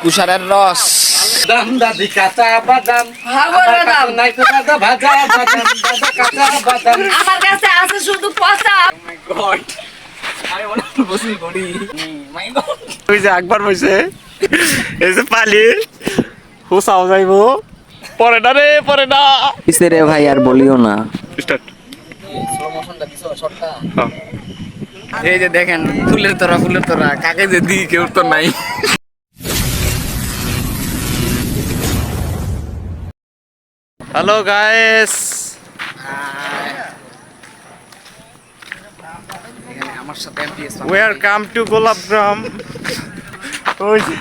কুশারের রস দাম দাদি কাঁচা বাদাম বাদাম নাই তো দাদা ভাজা বাদাম দাদা কাঁচা বাদাম আমার কাছে আছে শুধু পচা। গড আমি মনে বসি করি মাই গড ওই যে একবার বসে এই যে পালি হুসাও যাইবো পরে না রে পরে না কিসে রে ভাই আর বলিও না। স্টার্ট স্লো মোশনটা দিছো শটটা এই যে দেখেন ফুলের তোরা কাকে যে দি কেউ তো নাই হ্যালো গাইস এখানে আমার সাথে এমপিএস ওয়েলকাম টু গোলাপগ্রাম ওই যে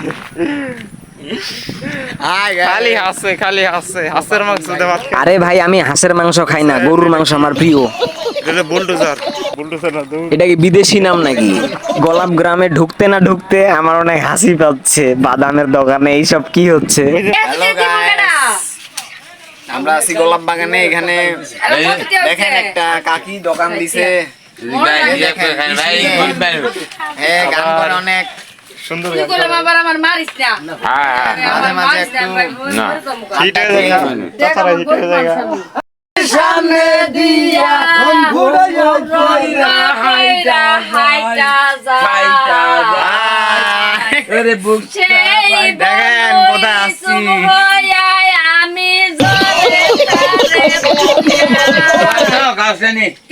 হাই খালি হাসের মাংস দেওয়া আরে ভাই আমি হাঁসের মাংস খাই না, গরুর মাংস আমার প্রিয়। বুলডোজার না দৌড় এটা কি বিদেশি নাম নাকি? গোলাপ গ্রামে ঢুকতে না ঢুকতে আমার অনেক হাসি পাচ্ছে। বাদামের দোকানে এইসব কি হচ্ছে? হ্যালো গাইস আমরা আছি গোলাপ বাগানে এখানে দেখেন একটা কাকি দোকান দিছে হ্যাঁ গান করে অনেক সুন্দর তুই বলে বাবার আমার মারিস না। মাঝে মাঝে একটু হিট হয়ে যায় তাছাড়া হিট হয়ে যায় সামনে দিয়া হাইটা হাইটা যায় আরে বুক সেই দেখেন কোথায় আসছি আমি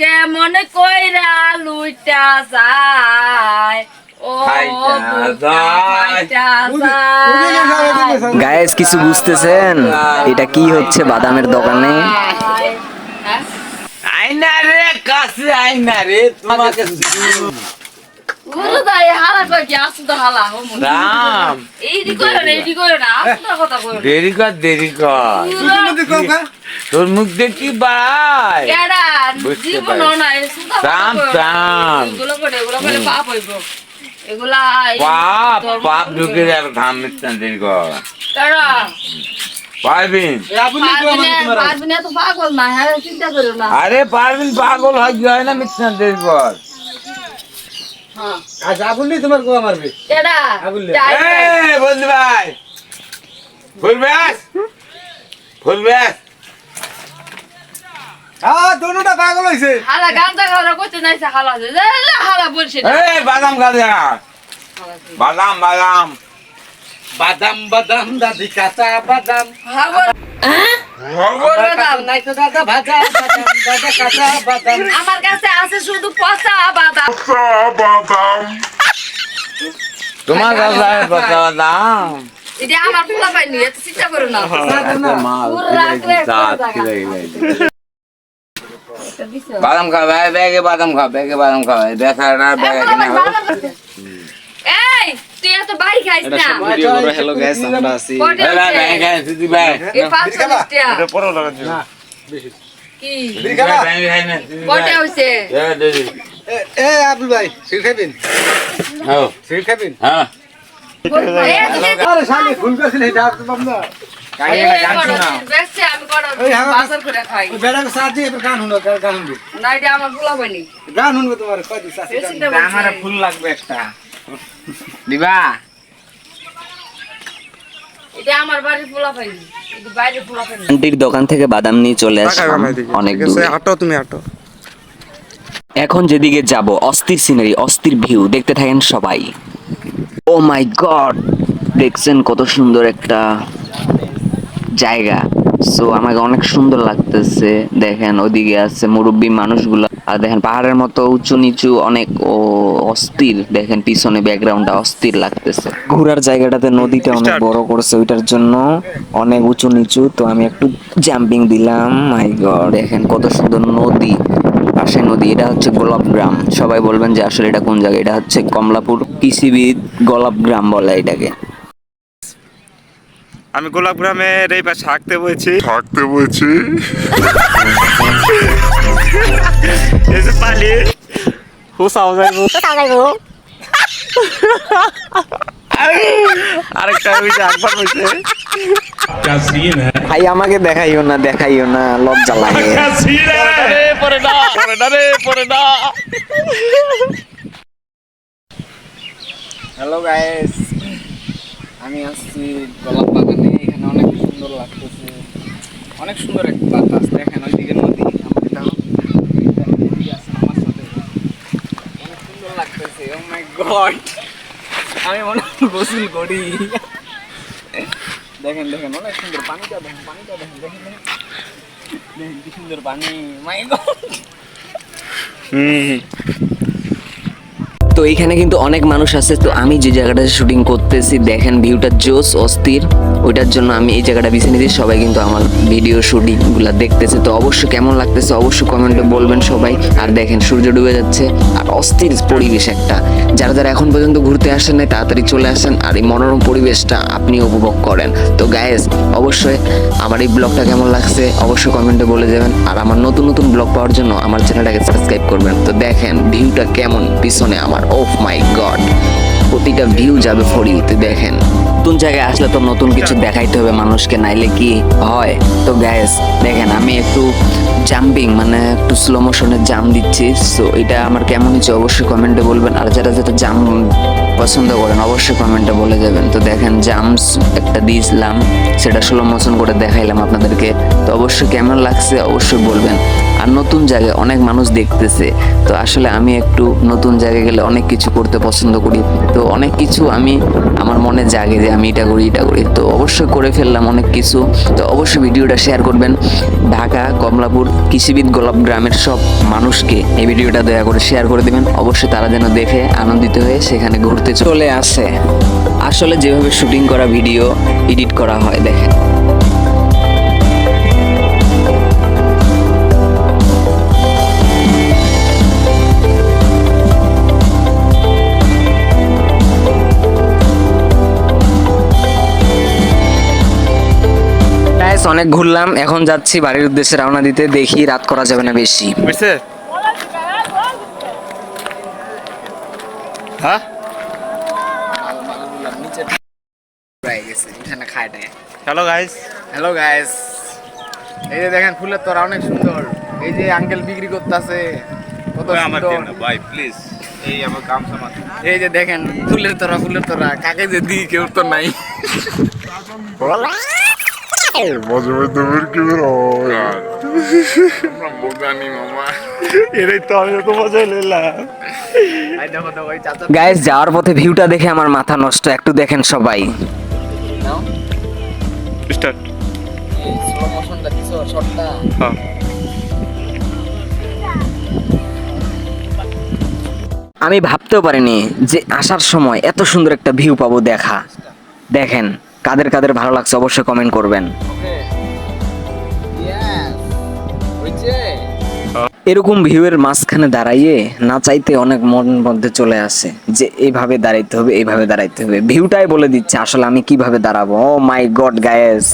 কেমন কইরা লুইটা যায় ও গায়েস কিছু বুঝতেছেন এটা কি হচ্ছে বাদামের দোকানে? আইনা রে কাছে আইনা রে তোমাকে হালা কই কি আসু তো হালা রাম এইদি করো না আসু কথা কই দেরি কর তোর মুখ দেখি ভাই কেডা বুঝতে জীবন পারি। না এই সুদা রাম রাম এগুলো করে পাপ হইব এগুলা পাপ ঢুকে যাবে ঘাম মিশন দেরি কর কেডা পারবিন পারবি না তো পাগল না হ্যাঁ চিন্তা করো না আরে পারবিন পাগল হয় না মিশন দেরি কর আজ আবুলি তোমার গোয়া মারবে কেডা এই বন্ধু ভাই ফুল ব্যাস দোনোটা পাগল হইছে হালা গামছা খাওয়া করতে নাইছে হালা হালা বলছে এই বাদাম খা দে বাদাম বাদাম দাদি কাঁচা বাদাম নাই তো দাদা ভাজা বাদাম দাদা কাঁচা বাদাম আমার কাছে আছে শুধু পচা বাদাম তোমার কাছে বাদাম এটা আমার পোলা পাইনি এত চিন্তা করো না বাদাম খা ব্যাগে বাদাম খা দেখা না ব্যাগে কিনা এই তুই এত বাড়ি খাইস না হ্যালো গাইস আমরা আছি কয়টা হইছে? এই 45 টা এটা পরে লাগাচ্ছি কি খাবা? কয়টা হইছে এ আবুল ভাই সিল খাবেন সিল খাবেন হ্যাঁ আরে সামনে ফুল গাছিল এটা বাপ না বেশি আমি করা ওই আমার বাজার করে খাই ওই বেড়াকে সাথে এবার গান শুনবে না এটা আমার পোলা পাইনি গান শুনবে তোমার কয় দিন সাথে গান আমার ফুল লাগবে একটা দিবা এটা আমার বাড়ির পোলা পাইনি এটা বাইরের পোলা পাইনি আন্টির দোকান থেকে বাদাম নিয়ে চলে আসলাম অনেক দূরে। হাঁটো তুমি হাঁটো এখন যেদিকে যাব অস্থির সিনারি, অস্থির ভিউ, দেখতে থাকেন সবাই। ও মাই গড, দেখছেন কত সুন্দর একটা জায়গা। সো আমাকে অনেক সুন্দর লাগতেছে। দেখেন ওদিকে আছে মুরব্বী মানুষগুলো, আর দেখেন পাহাড়ের মতো উঁচু নিচু অনেক অস্থির। দেখেন পিছনে ব্যাকগ্রাউন্ডটা অস্থির লাগতেছে। ঘোরার জায়গাটাতে নদীটা অনেক বড় করছে, ওইটার জন্য অনেক উঁচু নিচু। তো আমি একটু জাম্পিং দিলাম। মাই গড, দেখেন কত সুন্দর নদী, পাশে নদী। এটা হচ্ছে গোলাপগ্রাম। সবাই বলবেন যে আসলে এটা কোন জায়গা? এটা হচ্ছে কমলাপুর কৃষিবিদ গোলাপগ্রাম বলে এটাকে। আমি গোলাপগ্রামের এই পাশে হাঁকতে বলছি এই যে পালি হুসাও যাইবো আরেকটা ওই যে একবার বলছে ভাই আমাকে দেখাইও না, লজ্জা লাগে। পরে না হ্যালো গাইস আমি আসছি গোলাপ বাগানে, এখানে অনেক সুন্দর লাগতেছে, অনেক সুন্দর একটা বাতাস। দেখেন ওইদিকে নদী, আমার সাথে অনেক সুন্দর লাগতেছে। ও মাই গড, আমি মনে হয় গোসল করি। দেখেন দেখেন অনেক সুন্দর পানিটা, দেখেন পানিটা, দেখেন দেখেন দেখেন কি সুন্দর পানি, মাই গড। তো এখানে কিন্তু অনেক মানুষ আছে। তো আমি যে জায়গাটাতে শুটিং করতেছি দেখেন ভিউটা জোস অস্থির, ওইটার জন্য আমি এই জায়গাটা বেছে নিয়েছি। সবাই কিন্তু আমার ভিডিও শুটিং গুলা দেখতেছে। তো অবশ্যই কেমন লাগতেছে অবশ্যই কমেন্টে বলবেন সবাই। আর দেখেন সূর্য ডুবে যাচ্ছে আর অস্থির পরিবেশ একটা। যারা যারা এখন পর্যন্ত ঘুরতে আসেন নাই তাড়াতাড়ি চলে আসেন আর এই মনোরম পরিবেশটা আপনি উপভোগ করেন। তো গাইস অবশ্যই আমার এই ব্লগটা কেমন লাগছে অবশ্যই কমেন্টে বলে যাবেন। আর আমার নতুন নতুন ব্লগ পাওয়ার জন্য আমার চ্যানেলটাকে সাবস্ক্রাইব করবেন। তো দেখেন ভিউটা কেমন পিছনে আমার, ওহ মাই গড, প্রতিটা ভিউ যাবে ফরিতে। দেখেন নতুন জায়গায় আসলে তো নতুন কিছু দেখাইতে হবে মানুষকে, নাইলে কি হয়। তো গ্যাস দেখেন আমি একটু জাম্পিং মানে একটু স্লো মোশনে জাম্প দিচ্ছি। সো এটা আমার কেমন হচ্ছে অবশ্যই কমেন্টে বলবেন। আর যারা যারা জাম্প পছন্দ করেন অবশ্যই কমেন্টে বলে যাবেন। তো দেখেন জাম্পস একটা দিয়েছিলাম, সেটা স্লো মোশন করে দেখাইলাম আপনাদেরকে। তো অবশ্যই কেমন লাগছে অবশ্যই বলবেন। আর নতুন জায়গায় অনেক মানুষ দেখতেছে, তো আসলে আমি একটু নতুন জায়গায় গেলে অনেক কিছু করতে পছন্দ করি। তো অনেক কিছু আমি আমার মনে জাগে যে আমি এটা করি এটা করি, তো অবশ্যই করে ফেললাম অনেক কিছু। তো অবশ্যই ভিডিওটা শেয়ার করবেন। ঢাকা কমলাপুর কৃষিবিদ গোলাপ গ্রামের সব মানুষকে এই ভিডিওটা দয়া করে শেয়ার করে দেবেন। অবশ্যই তারা যেন দেখে আনন্দিত হয়ে সেখানে ঘুরতে চলে আসে। আসলে যেভাবে শুটিং করা ভিডিও এডিট করা হয় দেখেন। অনেক ঘুরলাম, এখন যাচ্ছি বাড়ির উদ্দেশ্যে রওনা দিতে। দেখি রাত করা যাবে না বেশি। বুঝছে? হ্যাঁ নিচে প্রায় গেছে এখানে খায়টায়। হ্যালো গাইস, হ্যালো গাইস, এই যে দেখেন ফুলের তোরা অনেক সুন্দর। এই যে আঙ্কেল বিক্রি করতেছে কত আমার সুন্দর। দেন না ভাই প্লিজ, এই আমার গামছা মাথা। এই যে দেখেন ফুলের তোরা কাকে যে দিই কেউ তো নাই। বোগানি মামা, এটাই তো আমি তো মজা নিলাম। এই দেখো তো ওই চাচা গাইস যাওয়ার পথে ভিউটা দেখে আমার মাথা নষ্ট, একটু দেখেন সবাই। নাও স্টার্ট। এই স্লো মোশনটা দিছো শটটা। হ্যাঁ আমি ভাবতেও পারিনি যে আসার সময় এত সুন্দর একটা ভিউ পাবো। দেখা দেখেন কাদের কাদের ভালো লাগছে অবশ্যই কমেন্ট করবেন। ওকে ইয়েস ওইছে এরকম ভিউয়ের মাঝখানে দাঁড়াইয়ে না চাইতে অনেক মনের মধ্যে চলে আসে যে এইভাবে দাঁড়াইতে হবে এইভাবে দাঁড়াইতে হবে। ভিউটাই বলে দিচ্ছে আসলে আমি কিভাবে দাঁড়াবো। ও মাই গড গায়েস,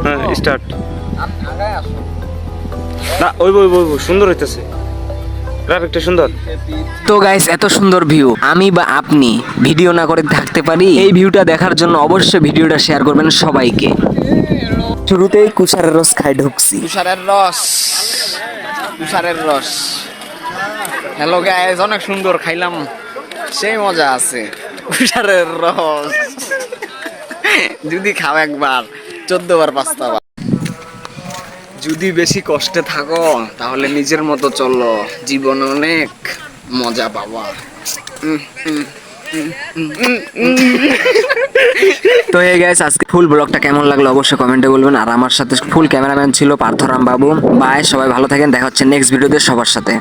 হ্যাঁ স্টার্ট। আগায় আসো। না ওই সুন্দর হইতেছে, গ্রাফিকটা সুন্দর। তো গাইস এত সুন্দর ভিউ আমি বা আপনি ভিডিও না করে থাকতে পারি? এই ভিউটা দেখার জন্য অবশ্যই ভিডিওটা শেয়ার করবেন সবাইকে। শুরুতেই কুষারের রস খাই ঢুকছি। তুষারের রস, তুষারের রস। হ্যালো গাইস, অনেক সুন্দর খাইলাম, সেই মজা আছে তুষারের রস। যদি খাও একবার 14 বার 5টা বার। যদি বেশি কষ্টে থাকো তাহলে নিজের মতো চলো, জীবনে অনেক মজা পাবা। তো হে গাইস আজকে ফুল ব্লগটা কেমন লাগলো অবশ্যই কমেন্টে বলবেন। আর আমার সাথে ফুল ক্যামেরাম্যান ছিল পার্থরাম বাবু। বাই, সবাই ভালো থাকেন, দেখা হচ্ছে নেক্সট ভিডিওতে সবার সাথে।